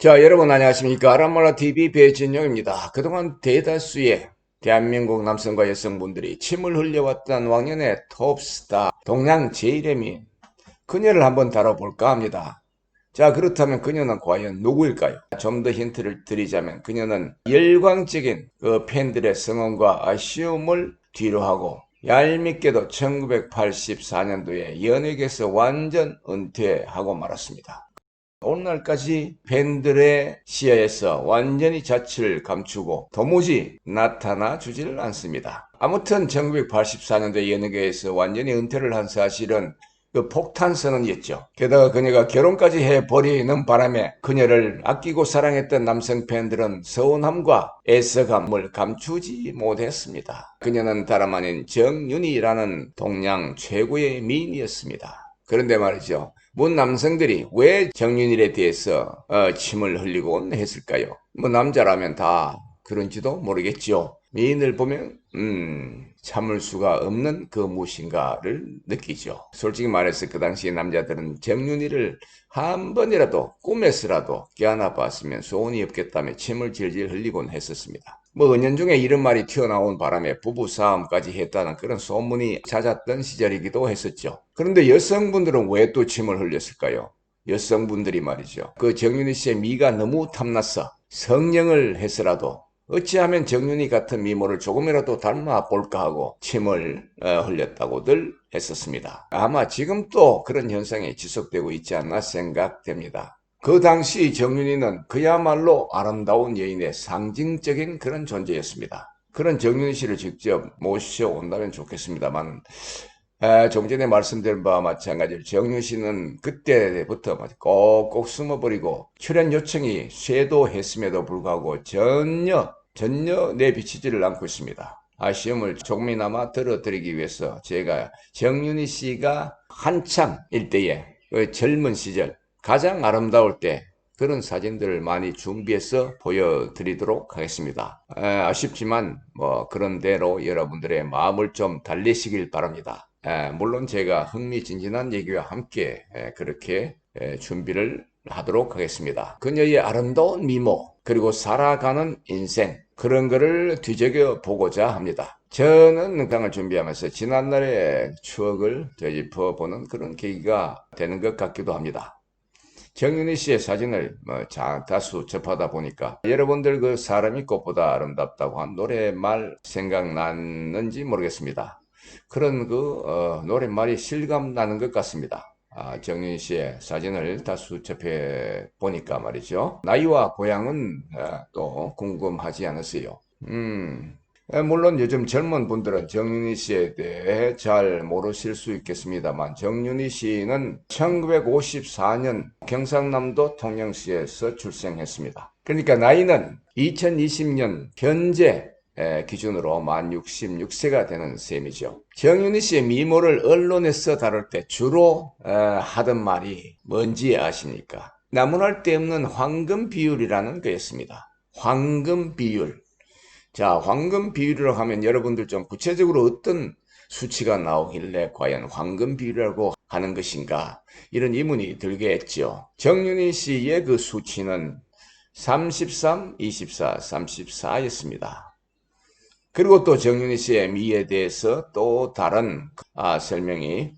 자, 여러분 안녕하십니까? 아람말라TV 배진영입니다. 그동안 대다수의 대한민국 남성과 여성분들이 침을 흘려왔던 왕년의 톱스타, 동양 제일의 미인, 그녀를 한번 다뤄볼까 합니다. 자, 그렇다면 그녀는 과연 누구일까요? 좀 더 힌트를 드리자면 그녀는 열광적인 그 팬들의 성원과 아쉬움을 뒤로하고 얄밉게도 1984년도에 연예계에서 완전 은퇴하고 말았습니다. 오늘날까지 팬들의 시야에서 완전히 자취를 감추고 도무지 나타나 주지를 않습니다. 아무튼 1984년도에 연예계에서 완전히 은퇴를 한 사실은 그 폭탄 선언이었죠. 게다가 그녀가 결혼까지 해버리는 바람에 그녀를 아끼고 사랑했던 남성 팬들은 서운함과 애석함을 감추지 못했습니다. 그녀는 다름 아닌 정윤희라는 동양 최고의 미인이었습니다. 그런데 말이죠. 문 남성들이 왜 정윤일에 대해서 침을 흘리곤 했을까요? 뭐 남자라면 다 그런지도 모르겠죠. 미인을 보면 참을 수가 없는 그 무엇인가를 느끼죠. 솔직히 말해서 그 당시에 남자들은 정윤이를 한 번이라도 꿈에서라도 껴안아 봤으면 소원이 없겠다며 침을 질질 흘리곤 했었습니다. 뭐 은연중에 이런 말이 튀어나온 바람에 부부싸움까지 했다는 그런 소문이 잦았던 시절이기도 했었죠. 그런데 여성분들은 왜 또 침을 흘렸을까요? 여성분들이 말이죠. 그 정윤희 씨의 미가 너무 탐나서 성령을 해서라도 어찌하면 정윤희 같은 미모를 조금이라도 닮아 볼까 하고 침을 흘렸다고들 했었습니다. 아마 지금 또 그런 현상이 지속되고 있지 않나 생각됩니다. 그 당시 정윤희는 그야말로 아름다운 여인의 상징적인 그런 존재였습니다. 그런 정윤희 씨를 직접 모셔온다면 좋겠습니다만 좀 전에 말씀드린 바와 마찬가지로 정윤희 씨는 그때부터 꼭꼭 숨어버리고 출연 요청이 쇄도했음에도 불구하고 전혀 내비치지를 않고 있습니다. 아쉬움을 조금이나마 덜어드리기 위해서 제가 정윤희 씨가 한참 일대의 그 젊은 시절 가장 아름다울 때 그런 사진들을 많이 준비해서 보여드리도록 하겠습니다. 아쉽지만 뭐 그런 대로 여러분들의 마음을 좀 달래시길 바랍니다. 물론 제가 흥미진진한 얘기와 함께 그렇게 준비를 하도록 하겠습니다. 그녀의 아름다운 미모 그리고 살아가는 인생 그런 거를 뒤적여 보고자 합니다. 저는 영상을 준비하면서 지난날의 추억을 되짚어 보는 그런 계기가 되는 것 같기도 합니다. 정윤희 씨의 사진을 다수 접하다 보니까 여러분들 그 사람이 꽃보다 아름답다고 한 노래말 생각났는지 모르겠습니다. 그런 그 노랫말이 실감나는 것 같습니다. 정윤희 씨의 사진을 다수 접해 보니까 말이죠. 나이와 고향은 또 궁금하지 않으세요? 물론 요즘 젊은 분들은 정윤희 씨에 대해 잘 모르실 수 있겠습니다만 정윤희 씨는 1954년 경상남도 통영시에서 출생했습니다. 그러니까 나이는 2020년 현재 기준으로 만 66세가 되는 셈이죠. 정윤희 씨의 미모를 언론에서 다룰 때 주로 하던 말이 뭔지 아십니까? 나무랄 데 없는 황금 비율이라는 거였습니다. 황금 비율. 자, 황금 비율이라고 하면 여러분들 좀 구체적으로 어떤 수치가 나오길래 과연 황금 비율이라고 하는 것인가? 이런 의문이 들게 했죠. 정윤희 씨의 그 수치는 33, 24, 34였습니다. 그리고 또 정윤희 씨의 미에 대해서 또 다른 설명이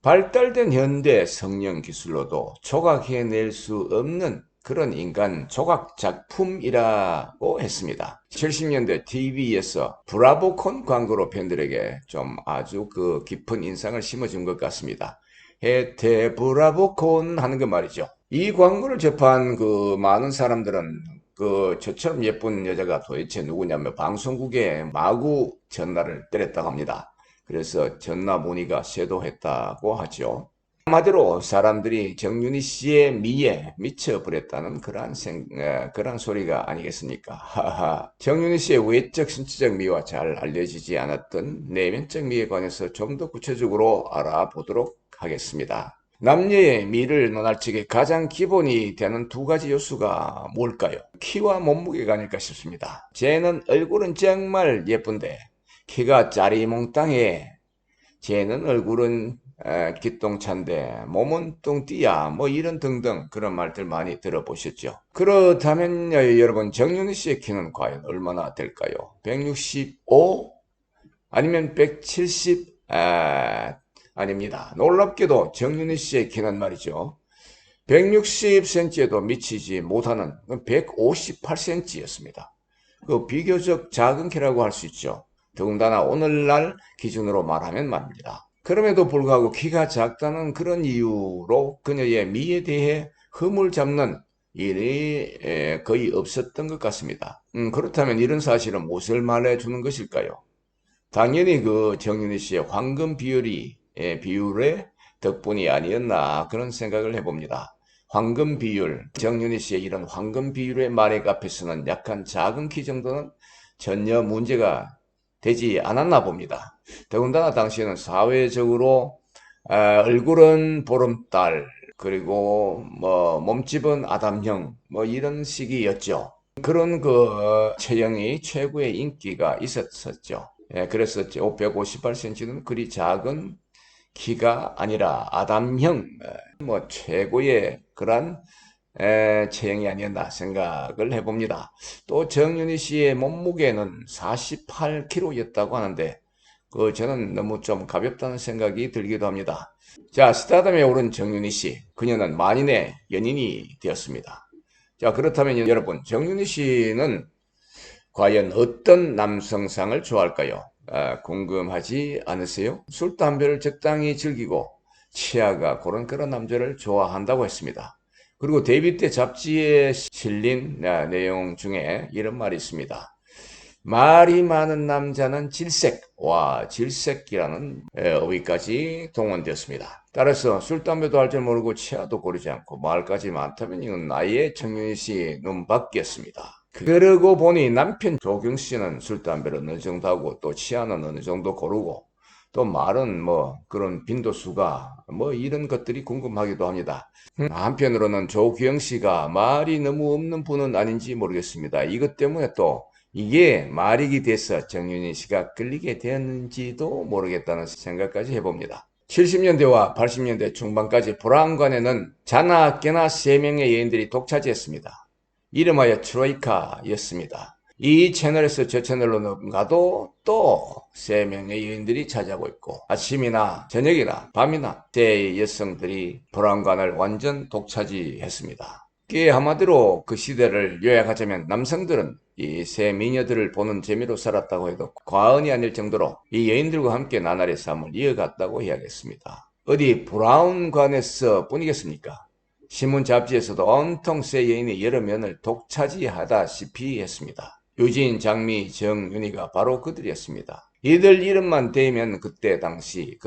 발달된 현대 성형 기술로도 조각해낼 수 없는 그런 인간 조각 작품이라고 했습니다. 70년대 TV에서 브라보콘 광고로 팬들에게 좀 아주 그 깊은 인상을 심어준 것 같습니다. 혜태 브라보콘 하는 거 말이죠. 이 광고를 접한 그 많은 사람들은 그 저처럼 예쁜 여자가 도대체 누구냐며 방송국에 마구 전화를 때렸다고 합니다. 그래서 전나무니가 쇄도했다고 하죠. 한마디로 사람들이 정윤희 씨의 미에 미쳐버렸다는 그런 소리가 아니겠습니까? 하하. 정윤희 씨의 외적 신체적 미와 잘 알려지지 않았던 내면적 미에 관해서 좀 더 구체적으로 알아보도록 하겠습니다. 남녀의 미를 논할 적에 가장 기본이 되는 두 가지 요소가 뭘까요? 키와 몸무게가 아닐까 싶습니다. 쟤는 얼굴은 정말 예쁜데 키가 짜리몽땅해. 쟤는 얼굴은 기똥찬데 몸은 뚱띠야 뭐 이런 등등 그런 말들 많이 들어보셨죠. 그렇다면 여러분 정윤희 씨의 키는 과연 얼마나 될까요? 165 아니면 170? 아닙니다. 놀랍게도 정윤희 씨의 키는 말이죠. 160cm에도 미치지 못하는 158cm였습니다. 그 비교적 작은 키라고 할 수 있죠. 더군다나 오늘날 기준으로 말하면 말입니다. 그럼에도 불구하고 키가 작다는 그런 이유로 그녀의 미에 대해 흠을 잡는 일이 거의 없었던 것 같습니다. 그렇다면 이런 사실은 무엇을 말해주는 것일까요? 당연히 그 정윤희 씨의 황금 비율의 덕분이 아니었나 그런 생각을 해봅니다. 황금 비율, 정윤희 씨의 이런 황금 비율의 말에 앞에서는 약간 작은 키 정도는 전혀 문제가 되지 않았나 봅니다. 더군다나 당시에는 사회적으로 얼굴은 보름달, 그리고 뭐 몸집은 아담형, 뭐 이런 식이었죠. 그런 그 체형이 최고의 인기가 있었었죠. 그래서 158cm는 그리 작은 키가 아니라 아담형, 뭐 최고의 그런 체형이 아니었나 생각을 해봅니다. 또 정윤희 씨의 몸무게는 48kg였다고 하는데 저는 너무 좀 가볍다는 생각이 들기도 합니다. 자, 스타덤에 오른 정윤희 씨, 그녀는 만인의 연인이 되었습니다. 자, 그렇다면 여러분, 정윤희 씨는 과연 어떤 남성상을 좋아할까요? 궁금하지 않으세요? 술, 담배를 적당히 즐기고 치아가 고른 그런 남자를 좋아한다고 했습니다. 그리고 데뷔 때 잡지에 실린 내용 중에 이런 말이 있습니다. 말이 많은 남자는 질색, 질색이라는 어휘까지 동원되었습니다. 따라서 술, 담배도 할 줄 모르고 치아도 고르지 않고 말까지 많다면 이건 나이의 정윤희 씨 눈밖이었습니다. 그러고 보니 남편 조경 씨는 술, 담배를 어느 정도 하고 또 치아는 어느 정도 고르고 또 말은 뭐 그런 빈도수가 뭐 이런 것들이 궁금하기도 합니다. 한편으로는 조경 씨가 말이 너무 없는 분은 아닌지 모르겠습니다. 이것 때문에 또 이게 말익이 돼서 정윤희 씨가 끌리게 되었는지도 모르겠다는 생각까지 해봅니다. 70년대와 80년대 중반까지 브라운관에는 자나 깨나 3명의 여인들이 독차지했습니다. 이름하여 트로이카였습니다. 이 채널에서 저 채널로 넘가도 또 3명의 여인들이 차지하고 있고 아침이나 저녁이나 밤이나 세 여성들이 브라운관을 완전 독차지했습니다. 한마디로 그 시대를 요약하자면 남성들은 이 세 미녀들을 보는 재미로 살았다고 해도 과언이 아닐 정도로 이 여인들과 함께 나날의 삶을 이어갔다고 해야겠습니다. 어디 브라운관에서 뿐이겠습니까? 신문 잡지에서도 온통 새 여인이 여러 면을 독차지하다시피 했습니다. 유진, 장미, 정윤희가 바로 그들이었습니다. 이들 이름만 대면 그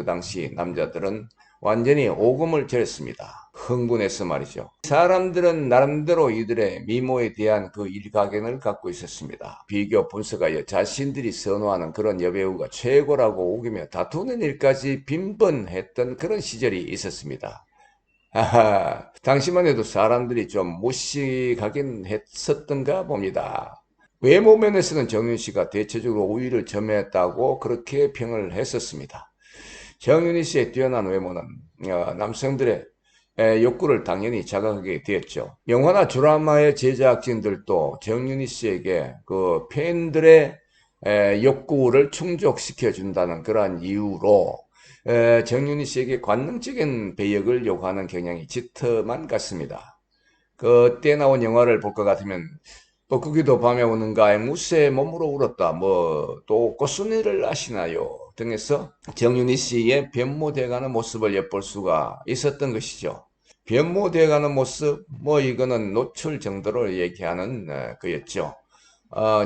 당시 남자들은 완전히 오금을 절했습니다. 흥분해서 말이죠. 사람들은 나름대로 이들의 미모에 대한 그 일가견을 갖고 있었습니다. 비교 분석하여 자신들이 선호하는 그런 여배우가 최고라고 우기며 다투는 일까지 빈번했던 그런 시절이 있었습니다. 당시만 해도 사람들이 좀 무식하긴 했었던가 봅니다. 외모 면에서는 정윤 씨가 대체적으로 우위를 점했다고 그렇게 평을 했었습니다. 정윤희 씨의 뛰어난 외모는 남성들의 욕구를 당연히 자극하게 되었죠. 영화나 드라마의 제작진들도 정윤희 씨에게 그 팬들의 욕구를 충족시켜 준다는 그러한 이유로 정윤희 씨에게 관능적인 배역을 요구하는 경향이 짙어만 같습니다. 그때 나온 영화를 볼 것 같으면 뻐꾸기도 밤에 오는가 무쇠 몸으로 울었다 뭐 또 꽃순이를 아시나요 등에서 정윤희 씨의 변모돼가는 모습을 엿볼 수가 있었던 것이죠. 변모돼가는 모습 뭐 이거는 노출 정도로 얘기하는 거였죠.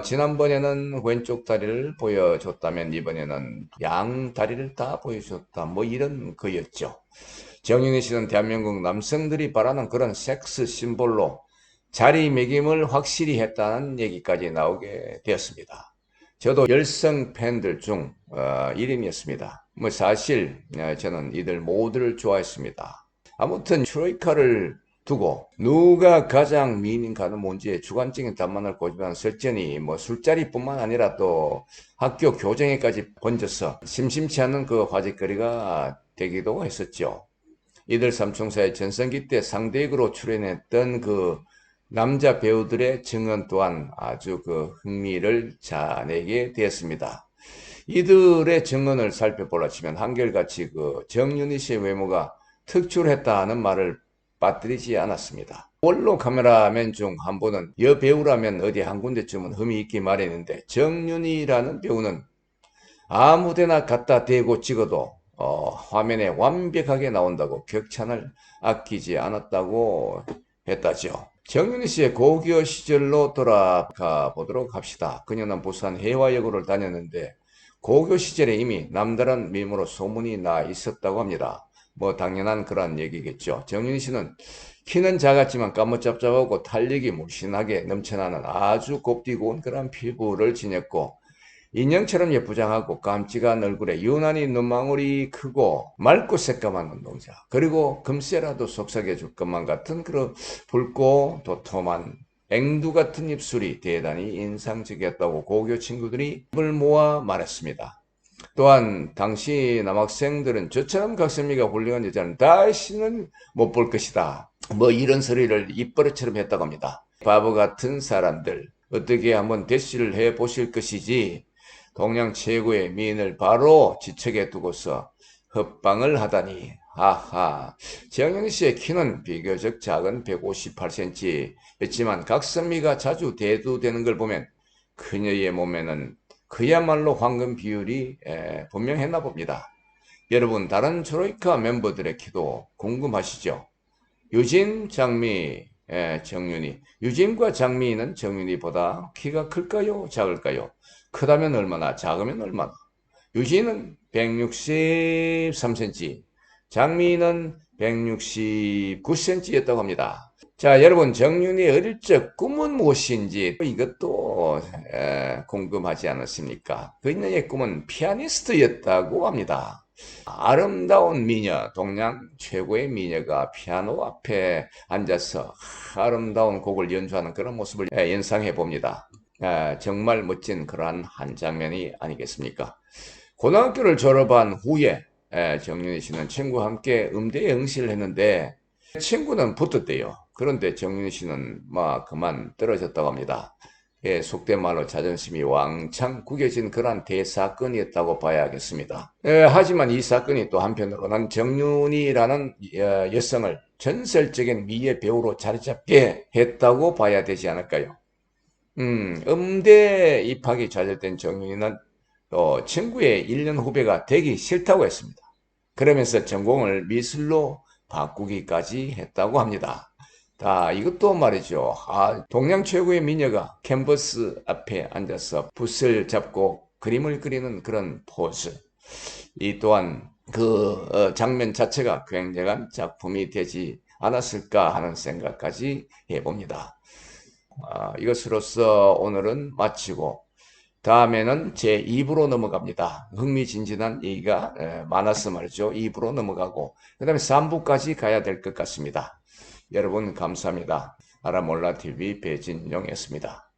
지난번에는 왼쪽 다리를 보여줬다면 이번에는 양 다리를 다 보여줬다 뭐 이런 거였죠. 정윤희 씨는 대한민국 남성들이 바라는 그런 섹스 심볼로 자리매김을 확실히 했다는 얘기까지 나오게 되었습니다. 저도 열성 팬들 중 1인이었습니다. 뭐 사실 저는 이들 모두를 좋아했습니다. 아무튼 트로이카를 두고 누가 가장 미인인가는 뭔지 주관적인 답만을 고집하는 설전이 뭐 술자리뿐만 아니라 또 학교 교정에까지 번져서 심심치 않은 그 화제거리가 되기도 했었죠. 이들 삼총사의 전성기 때 상대역으로 출연했던 그 남자 배우들의 증언 또한 아주 그 흥미를 자내게 되었습니다. 이들의 증언을 살펴보라 치면 한결같이 그 정윤희 씨의 외모가 특출했다는 말을 빠뜨리지 않았습니다. 원로 카메라맨 중 한 분은 여배우라면 어디 한 군데쯤은 흠이 있기 마련인데 정윤희라는 배우는 아무데나 갖다 대고 찍어도 화면에 완벽하게 나온다고 격찬을 아끼지 않았다고 했다죠. 정윤희 씨의 고교 시절로 돌아가 보도록 합시다. 그녀는 부산 해화여고를 다녔는데 고교 시절에 이미 남다른 미모로 소문이 나 있었다고 합니다. 뭐 당연한 그런 얘기겠죠. 정윤희 씨는 키는 작았지만 까무잡잡하고 탄력이 물씬하게 넘쳐나는 아주 곱디고운 그런 피부를 지녔고 인형처럼 예쁘장하고 깜찍한 얼굴에 유난히 눈망울이 크고 맑고 새까만 눈동자 그리고 금세라도 속삭여 줄 것만 같은 그런 붉고 도톰한 앵두 같은 입술이 대단히 인상적이었다고 고교 친구들이 입을 모아 말했습니다. 또한 당시 남학생들은 저처럼 각선미가 훌륭한 여자는 다시는 못 볼 것이다. 뭐 이런 소리를 입버릇처럼 했다고 합니다. 바보 같은 사람들 어떻게 한번 대시를 해보실 것이지 동양 최고의 미인을 바로 지척에 두고서 헛방을 하다니. 하하. 정윤희 씨의 키는 비교적 작은 158cm였지만 각선미가 자주 대두되는 걸 보면 그녀의 몸에는 그야말로 황금 비율이 분명했나 봅니다. 여러분 다른 트로이카 멤버들의 키도 궁금하시죠? 유진, 장미, 정윤희. 유진과 장미는 정윤희보다 키가 클까요? 작을까요? 크다면 얼마나, 작으면 얼마나? 유진은 163cm, 장미는 169cm였다고 합니다. 자, 여러분 정윤희 어릴 적 꿈은 무엇인지 이것도 궁금하지 않으십니까? 그녀의 꿈은 피아니스트였다고 합니다. 아름다운 미녀, 동양 최고의 미녀가 피아노 앞에 앉아서 아름다운 곡을 연주하는 그런 모습을 연상해 봅니다. 정말 멋진 그러한 한 장면이 아니겠습니까? 고등학교를 졸업한 후에 정윤희 씨는 친구와 함께 음대에 응시를 했는데 친구는 붙었대요. 그런데 정윤희 씨는 막 그만 떨어졌다고 합니다. 속된 말로 자존심이 왕창 구겨진 그런 대사건이었다고 봐야겠습니다. 하지만 이 사건이 또 한편으로는 정윤희라는 여성을 전설적인 미의 배우로 자리잡게 했다고 봐야 되지 않을까요? 음대 입학이 좌절된 정윤희는 친구의 1년 후배가 되기 싫다고 했습니다. 그러면서 전공을 미술로 바꾸기까지 했다고 합니다. 이것도 말이죠. 동양 최고의 미녀가 캔버스 앞에 앉아서 붓을 잡고 그림을 그리는 그런 포즈. 이 또한 그 장면 자체가 굉장한 작품이 되지 않았을까 하는 생각까지 해봅니다. 이것으로서 오늘은 마치고 다음에는 제 2부로 넘어갑니다. 흥미진진한 얘기가 많아서 말이죠. 2부로 넘어가고 그 다음에 3부까지 가야 될 것 같습니다. 여러분 감사합니다. 알아몰라TV 배진영이었습니다.